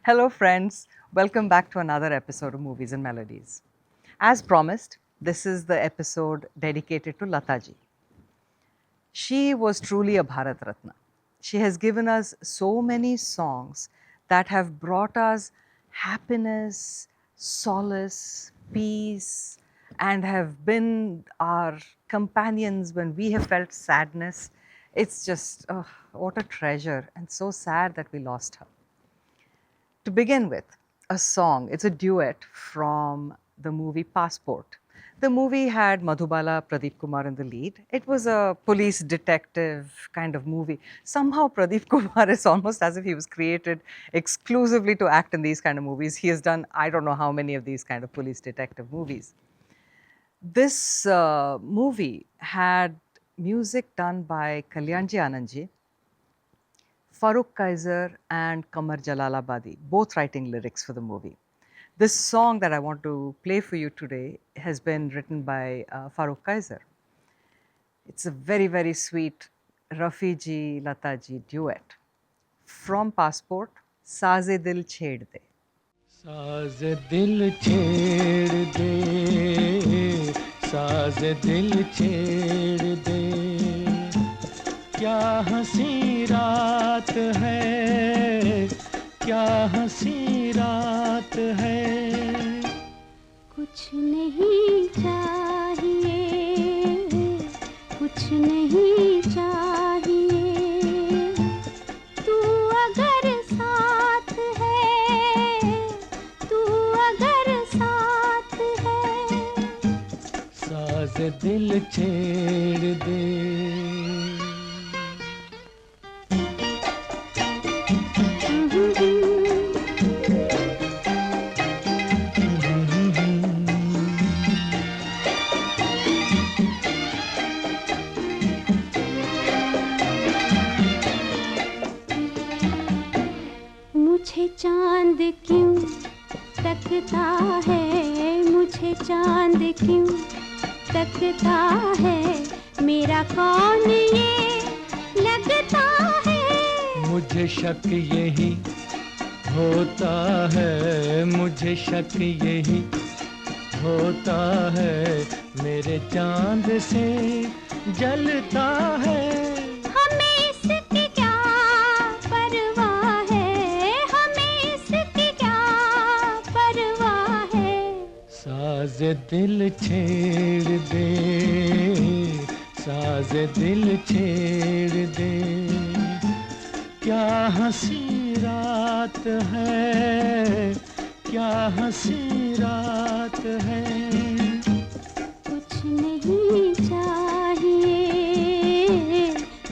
Hello, friends. Welcome back to another episode of Movies and Melodies. As promised, this is the episode dedicated to Lataji. She was truly a Bharat Ratna. She has given us so many songs that have brought us happiness, solace, peace, and have been our companions when we have felt sadness. It's just, what a treasure, and so sad that we lost her. To begin with, a song, it's a duet from the movie Passport. The movie had Madhubala Pradeep Kumar in the lead. It was a police detective kind of movie. Somehow Pradeep Kumar is almost as if he was created exclusively to act in these kind of movies. He has done I don't know how many of these kind of police detective movies. This movie had music done by Kalyanji Anandji, Farooq Kaiser and Qamar Jalalabadi, both writing lyrics for the movie. This song that I want to play for you today has been written by Farooq Kaiser. It's a very, very sweet Rafi ji, Lata ji duet. From Passport, Saaze Dil Chhed De. साज दिल छेड़ दे, साज दिल छेड़ दे, क्या हंसी रात है, क्या हंसी रात है। कुछ नहीं चाहिए, कुछ नहीं चाहिए, तू अगर साथ है, तू अगर साथ है, साज दिल छेड़ दे। मुझे चांद क्यों तकता है, मुझे चांद क्यों तकता है, मेरा कौन ये लगता है। मुझे शक यही होता है, मुझे शक यही होता है, मेरे चांद से जलता है। हमें इसकी क्या परवाह है, हमें इसकी क्या परवाह है। साज दिल छेड़ दे, साज दिल छेड़ दे, क्या हंसी रात है, क्या हंसी रात है। कुछ नहीं चाहिए,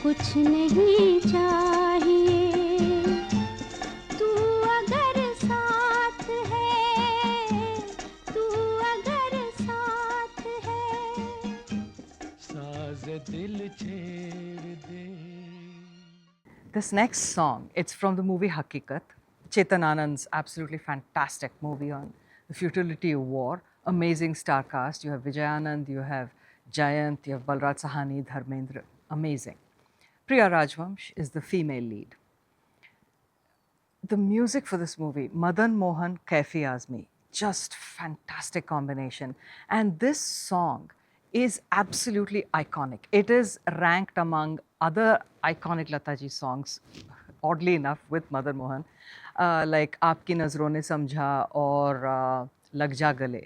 कुछ नहीं चाहिए, तू अगर साथ है, तू अगर साथ है, साज दिल छेड़ दे। This next song, it's from the movie Hakikat. Chetan Anand's absolutely fantastic movie on the futility of war. Amazing star cast. You have Vijay Anand, you have Jayant, you have Balraj Sahani, Dharmendra. Amazing. Priya Rajvansh is the female lead. The music for this movie, Madan Mohan, Kaifi Azmi, just fantastic combination. And this song is absolutely iconic. It is ranked among other iconic Lataji songs, oddly enough, with Madan Mohan, like Aapki Nazron Ne Samjha or Lag Ja Gale.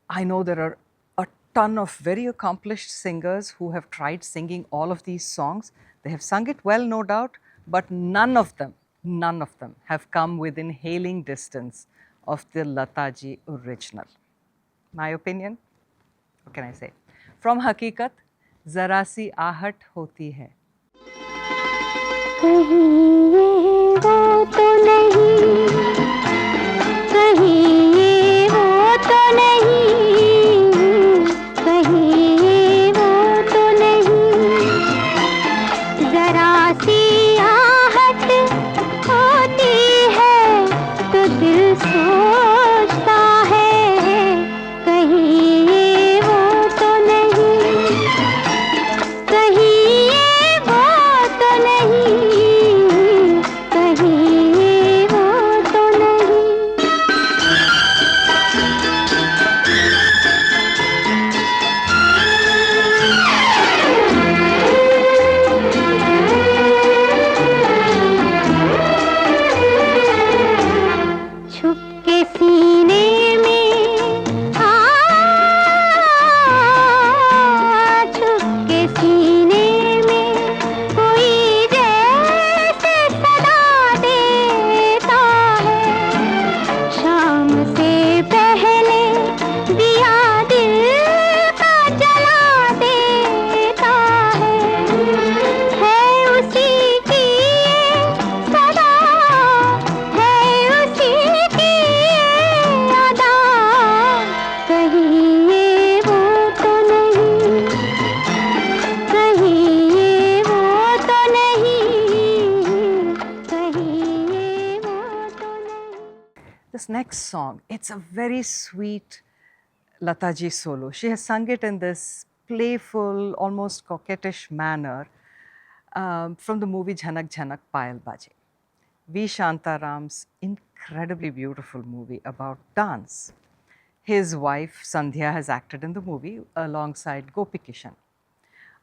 I know there are a ton of very accomplished singers who have tried singing all of these songs. They have sung it well, no doubt, but none of them have come within hailing distance of the Lataji original. My opinion? What can I say? From Hakikat, Zara si आहट होती है. कहीं ये वो तो नहीं, कहीं ये वो तो नहीं, कहीं ये वो तो नहीं, जरा सी आहट होती है तो दिल सोचता है, कहीं ये वो तो नहीं, कहीं ये वो तो नहीं, कहीं ये वो next song, it's a very sweet Lataji solo. She has sung it in this playful, almost coquettish manner from the movie Jhanak Jhanak Payal Baje. V. Shantaram's incredibly beautiful movie about dance. His wife Sandhya has acted in the movie alongside Gopi Kishan.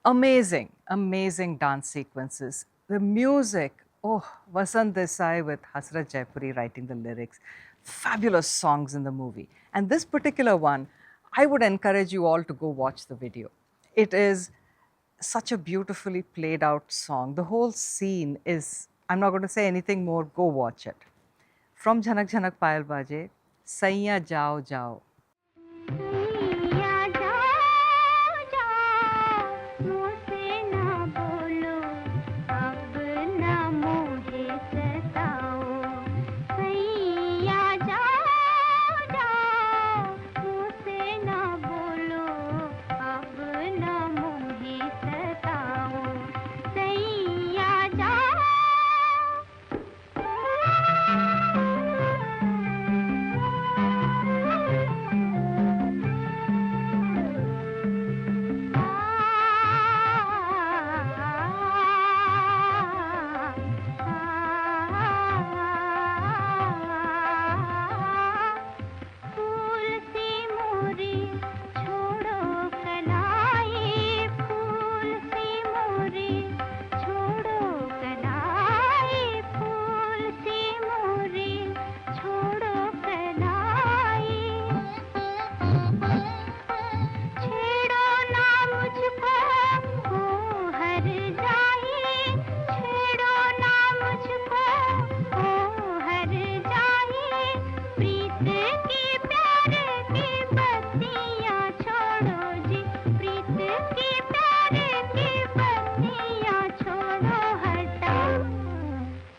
Amazing, amazing dance sequences. The music, oh, Vasant Desai with Hasrat Jaipuri writing the lyrics. Fabulous songs in the movie. And this particular one, I would encourage you all to go watch the video. It is such a beautifully played out song. The whole scene is, I'm not going to say anything more, go watch it. From Jhanak Jhanak Payal Baje, Saiya Jao Jao. सैया जाओ जाओ मुझसे ना बोलो अब ना मुझे सताओ सैया जाओ जाओ मुझसे ना बोलो अब ना मुझे सताओ सैया जाओ फूल सी मोरी छोड़ो कलाई फूल सी मोरी छोड़ो कलाई फूल सी मोरी छोड़ो कलाई छेड़ो ना मुझको ओ हर जाए छेड़ो ना मुझको ओ हर जाए प्रीत की प्यार की बत्तियाँ छोड़ो जी प्रीत की प्यार की बत्तियाँ छोड़ो हटाओ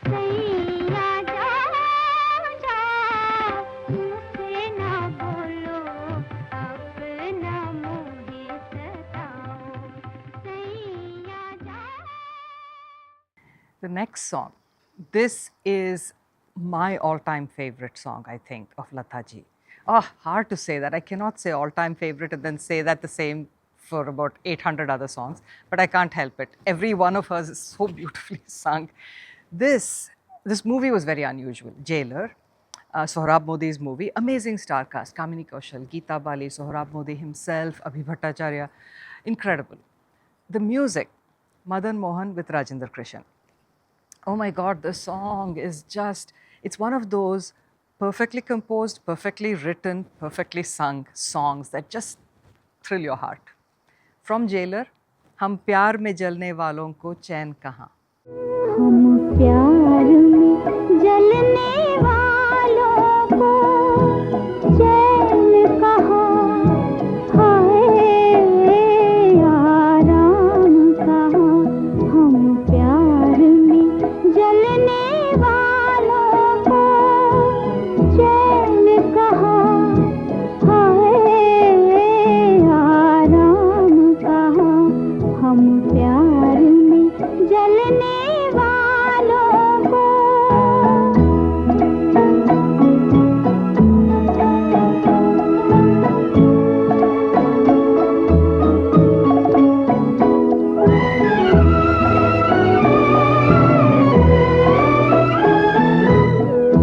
सैया जाओ जाओ मुझसे ना बोलो अब ना मुझे सताओ सैया जाओ The next song, this is my all-time favorite song, I think, of Lataji. Oh, hard to say that. I cannot say all-time favorite and then say that the same for about 800 other songs, but I can't help it. Every one of hers is so beautifully sung. This movie was very unusual. Jailer, Sohrab Modi's movie, amazing star cast. Kamini Kaushal, Geeta Bali, Sohrab Modi himself, Abhi Bhattacharya, incredible. The music, Madan Mohan with Rajendra Krishan. Oh my God, the song is just, it's one of those perfectly composed, perfectly written, perfectly sung songs that just thrill your heart. From Jailer, हम प्यार में जलने वालों को चैन कहाँ. हम प्यार में जलने वालों को चैन कहाँ हाय आराम कहाँ हम प्यार में जलने वालों को चैन कहाँ हाय आराम कहाँ हम प्यार में जलने वालों को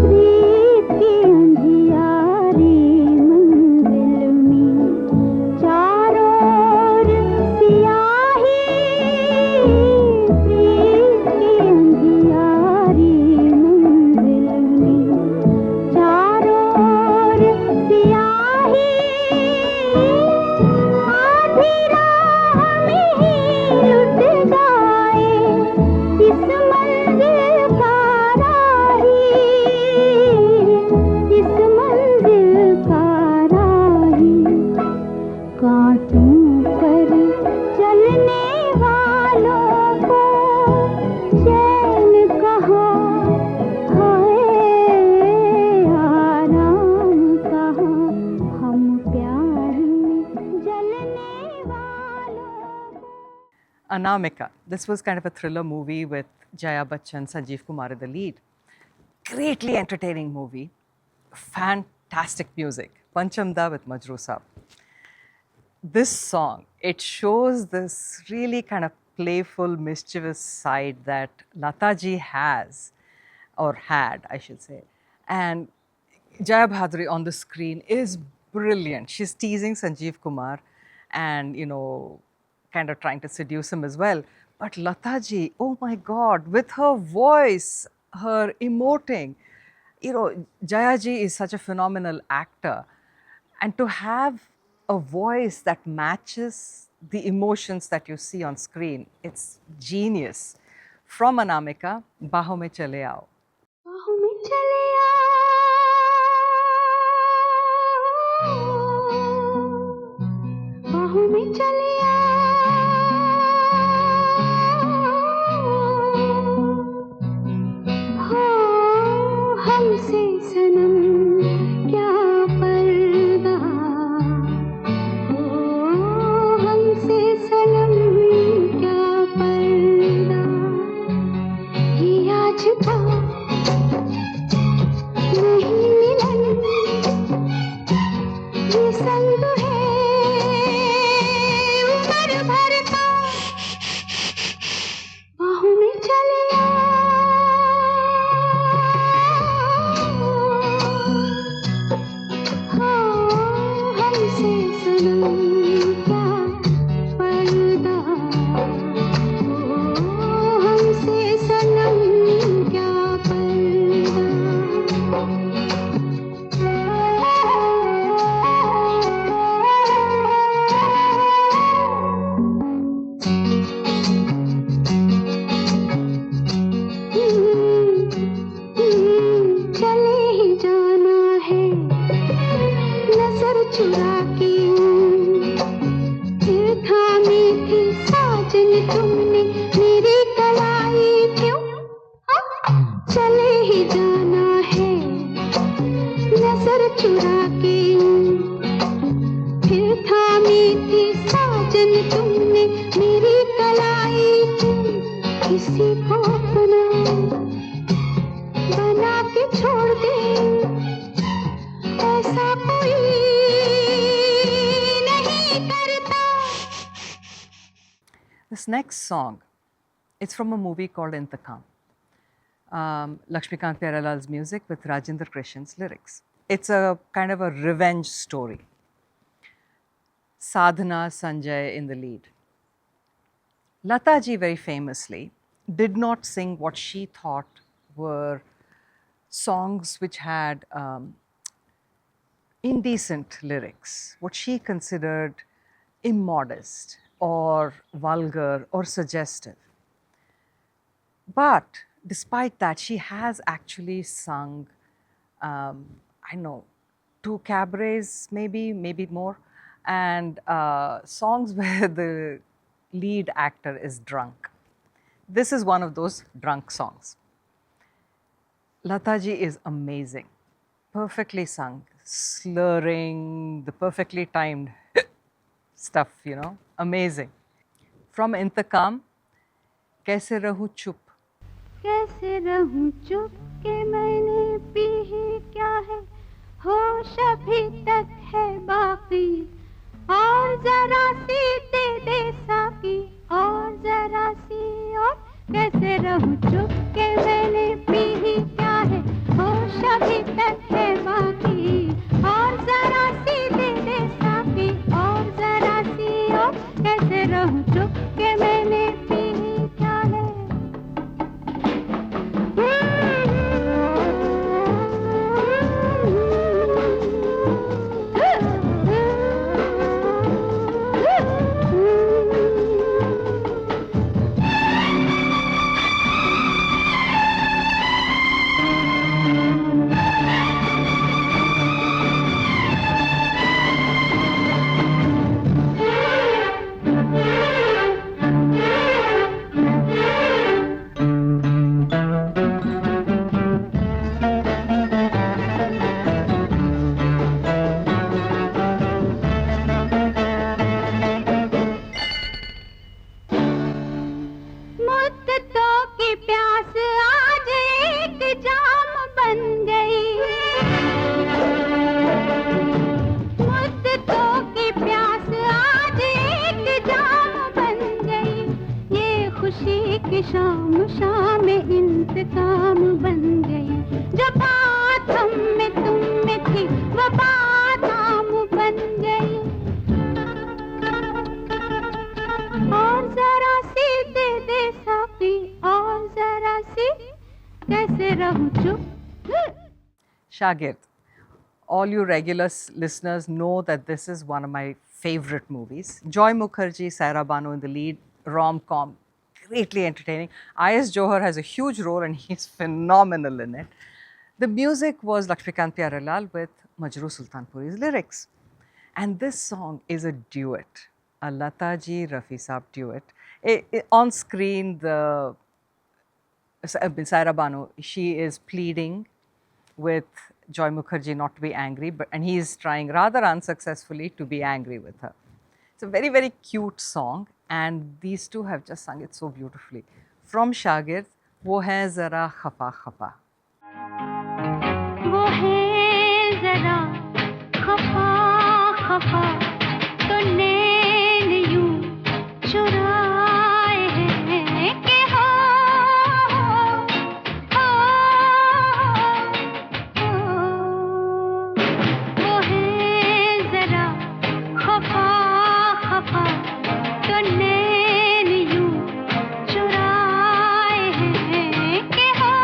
प्रीत की अंधियारी मंजिल में चारों ओर सियाही प्रीत की अंधियारी मंजिल में चारों ओर सियाही आधी राह में ही लुट जाए इस मंजिल का राही इस मंजिल का राही कांटों पर चलने वालों को चैन कहाँ हाय आराम कहाँ हम प्यार में जलने वालों को Anamika. This was kind of a thriller movie with Jaya Bachchan, Sanjeev Kumar in the lead. Greatly entertaining movie. Fantastic fantastic music. Panchamda with Majroo Saab. This song, it shows this really kind of playful, mischievous side that Lataji has, or had, I should say. And Jaya Bhadri on the screen is brilliant. She's teasing Sanjeev Kumar and, kind of trying to seduce him as well. But Lataji, oh my God, with her voice, her emoting, Jayaji is such a phenomenal actor. And to have a voice that matches the emotions that you see on screen, it's genius. From Anamika, Baahon Mein Chale Aao. बाहों में चले आओ, बाहों में चले आओ, हो हमसे सनम क्या पर्दा, हो हमसे सनम क्या पर्दा, ये आज का नहीं मिलन, ये संग है उम्र भर का, बाहों में चले आओ, हाँ हमसे सनम क्या पर्दा, हो हमसे सनम क्या पर्दा। चले ही जाना है नजर चुरा के, फिर थामी थी साजन तुमने मेरी कलाई क्यों, चले ही जाना है नजर चुरा के, फिर थामी थी साजन तुमने मेरी कलाई क्यों, किसी को अपना बना के छोड़ दे, ऐसा कोई नहीं करता। This next song, it's from a movie called Intakam. Lakshmikant Pyaralal's music with Rajendra Krishan's lyrics. It's a kind of a revenge story. Sadhana, Sanjay in the lead. Lataji very famously did not sing what she thought were songs which had indecent lyrics, what she considered immodest or vulgar or suggestive. But despite that, she has actually sung, I know, 2 cabarets, maybe more, and songs where the lead actor is drunk. This is one of those drunk songs. Lataji is amazing, perfectly sung, slurring, the perfectly timed stuff, amazing. From Intakam, Kaise Rahu Chup. कैसे रहूं चुप के मैंने P ही क्या है, होश अभी तक है बाकी, और जरा सी दे दे साकी, और जरा सी, और कैसे रहूं चुप के मैंने पी ही क्या है, होश अभी तक है बाकी, और जरा सी दे दे साकी, और जरा सी, और कैसे रहूं चुप के मैंने पी ही क्या है। शाम शाम इंतकाम बन गई। जो बात हम में तुम में थी वो बात आम बन गई। और जरा सी दे दे साकी, और जरा सी, कैसे रहूं चुप। Shagird. All you regular listeners know that this is one of my favorite movies. Joy Mukherjee, Saira Banu in the lead, rom-com, greatly entertaining. I.S. Johar has a huge role and he's phenomenal in it. The music was Lakshmikant Pyarelal with Majroo Sultanpuri's lyrics. And this song is a duet, a Lata Ji Rafi Saab duet. On screen, Saira Banu, she is pleading with Joy Mukherjee not to be angry, and he is trying rather unsuccessfully to be angry with her. It's a very, very cute song, and these two have just sung it so beautifully. From Shagird, वो है ज़रा खफा खफा। वो है ज़रा खफा खफा, तो नैन यूं चुराए हैं कि हो, वो है ज़रा खफा खफा, तो नैन यूं चुराए हैं कि हो,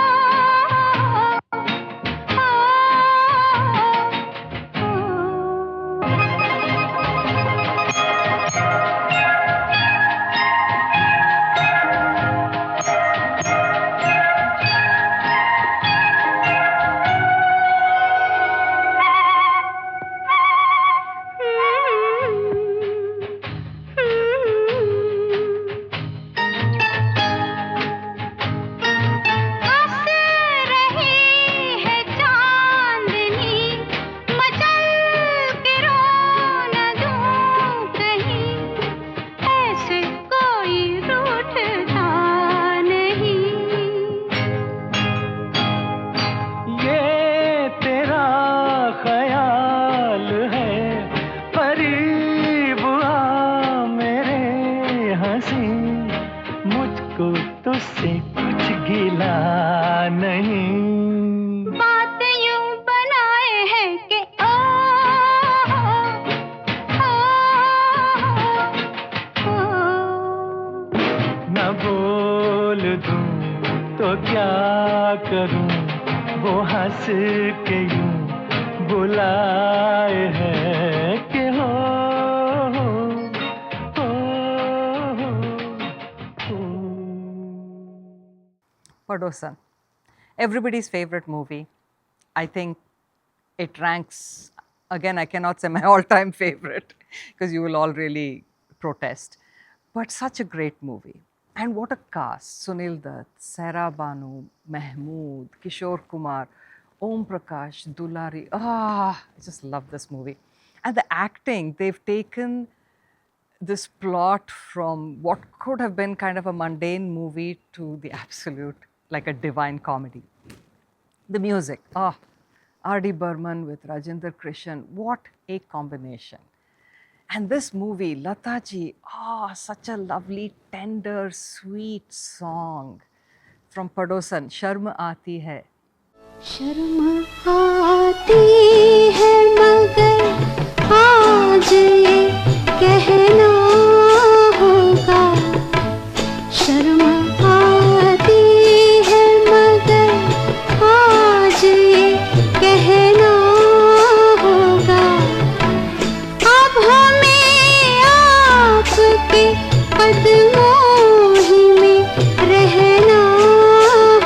मुझको तुझसे कुछ गिला नहीं। बात यूं बनाए है कि ओ, न बोल दूं तो क्या करूं, वो हंस के यूं बुलाए हैं कि हो। Padosan, everybody's favorite movie. I think it ranks, again, I cannot say my all-time favorite because you will all really protest, but such a great movie. And what a cast: Sunil Dutt, Saira Banu, Mahmood, Kishore Kumar, Om Prakash, Dulari. I just love this movie. And the acting, they've taken this plot from what could have been kind of a mundane movie to the absolute, like a divine comedy. The music, R.D. Burman with Rajinder Krishan, what a combination. And this movie, Lata Ji, such a lovely, tender, sweet song from Padosan, Sharm Aati Hai. शर्म आती है मगर आज ये कहना होगा। शर्म आती है मगर आज ये कहना होगा। अब हमें आपके कदमों ही में रहना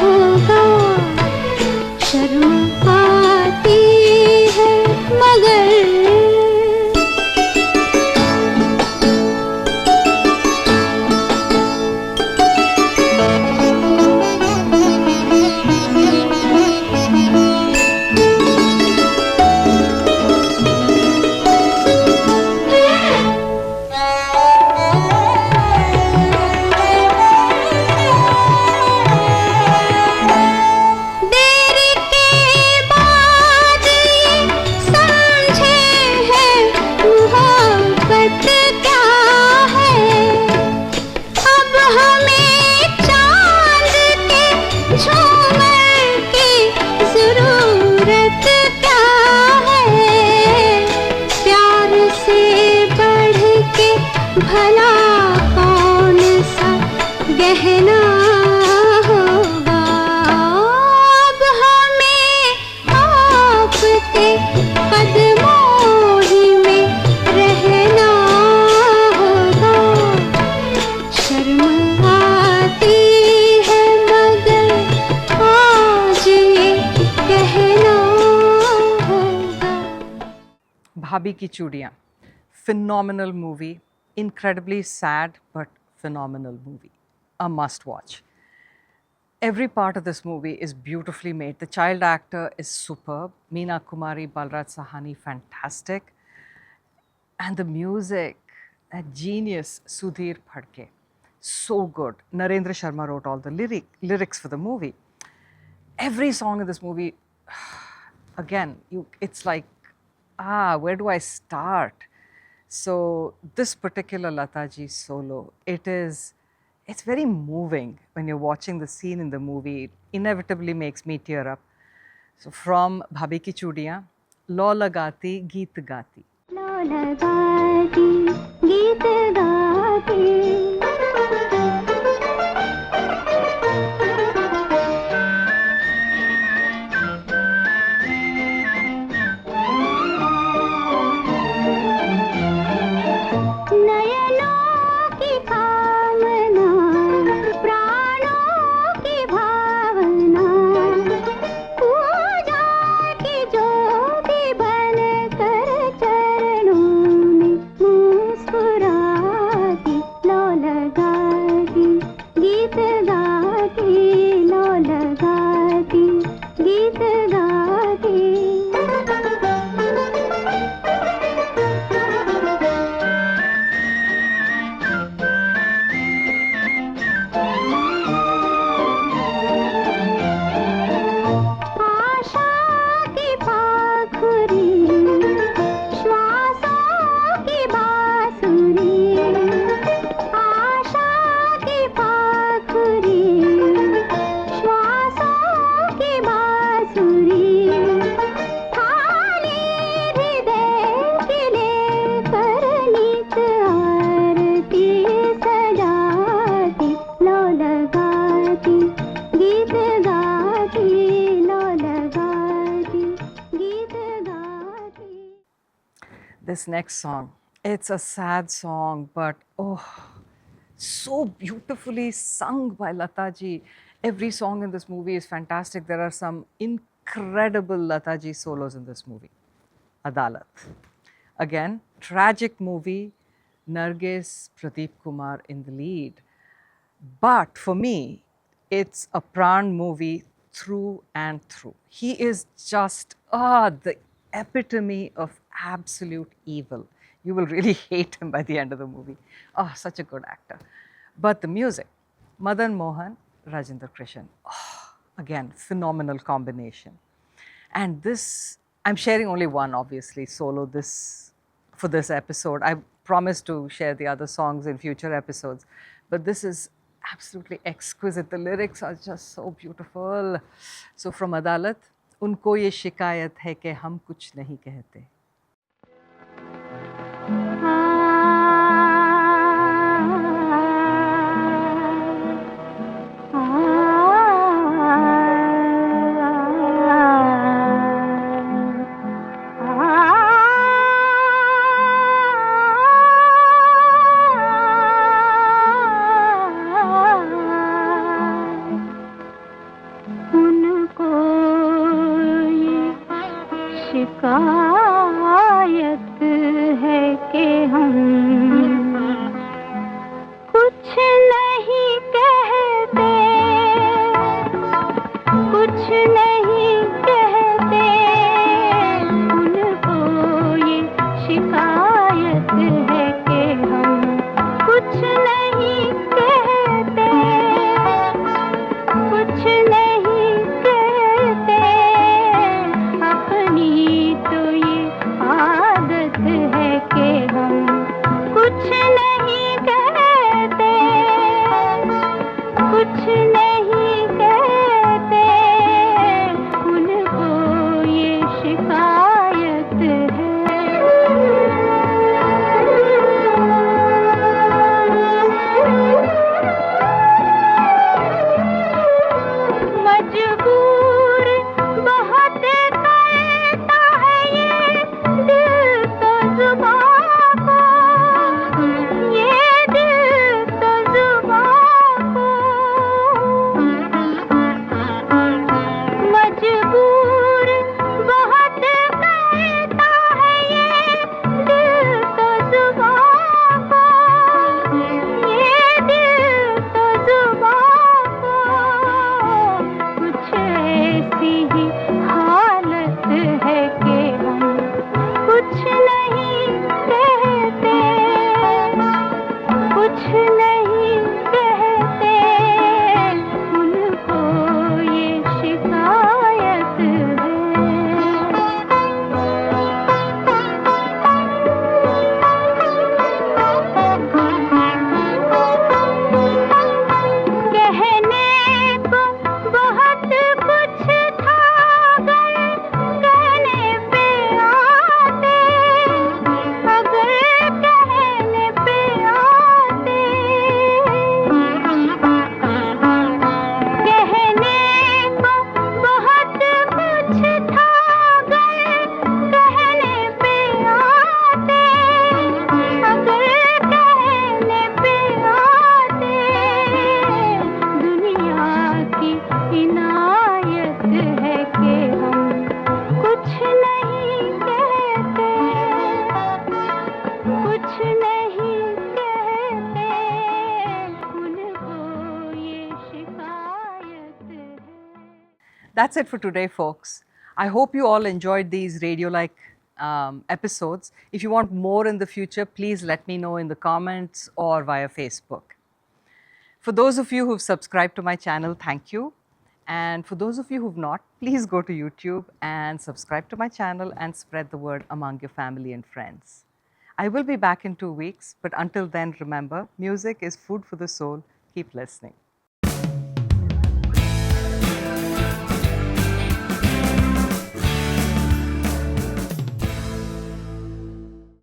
होगा। शर्म आती है मगर Bhabhi Ki Chudiyan. Phenomenal movie, incredibly sad but phenomenal movie. A must watch. Every part of this movie is beautifully made. The child actor is superb. Meena Kumari, Balraj Sahani, fantastic. And the music, that genius Sudhir Phadke, so good. Narendra Sharma wrote all the lyrics for the movie. Every song in this movie, again, it's like, where do I start? So this particular Lataji solo, it's very moving when you're watching the scene in the movie. It inevitably makes me tear up. So from Bhabhi Ki Chudiyan, Law Lagati, Geet Gati. लो लगाती गीत गाती नयनों की कामना प्राणों की भावना पूजा की ज्योति बन कर चरणों में मुस्कुराती लो लगाती गीत गाती लो लगाती गीत गाती आशा की पाखुरी श्वासों की बांसुरी आशा की पाखुरी श्वासों की बांसुरी थाली हृदय की लेकर नित आरती सजाती लो लगाती गीत गाती लो लगाती गीत गाती This next song, it's a sad song, but so beautifully sung by Lataji. Every song in this movie is fantastic. There are some incredible Lataji solos in this movie. Adalat. Again, tragic movie, Nargis, Pradeep Kumar in the lead. But for me, it's a Pran movie through and through. He is just the epitome of absolute evil. You will really hate him by the end of the movie. Such a good actor. But the music, Madan Mohan, Rajendra Krishan. Again, phenomenal combination. And this, I'm sharing only one, obviously, solo for this episode. I promise to share the other songs in future episodes. But this is absolutely exquisite. The lyrics are just so beautiful. So from Adalat, उनको ये शिकायत है कि हम कुछ नहीं कहते. उनको ये शिकायत है कि नहीं कहते, उनको ये शिकायत कहने को बहुत कुछ था, अगर कहने पे आते, अगर कहने पे आते, कहने को बहुत कुछ था, अगर कहने पे आते, अगर कहने पे आते, दुनिया की इनायत है कि हम कुछ नहीं कहते, कुछ नहीं कहते, उनको ये शिकायत है। That's it for today, folks. I hope you all enjoyed these radio-like episodes. If you want more in the future, please let me know in the comments or via Facebook. For those of you who've subscribed to my channel, thank you. And for those of you who've not, please go to YouTube and subscribe to my channel and spread the word among your family and friends. I will be back in 2 weeks, but until then, remember, music is food for the soul. Keep listening.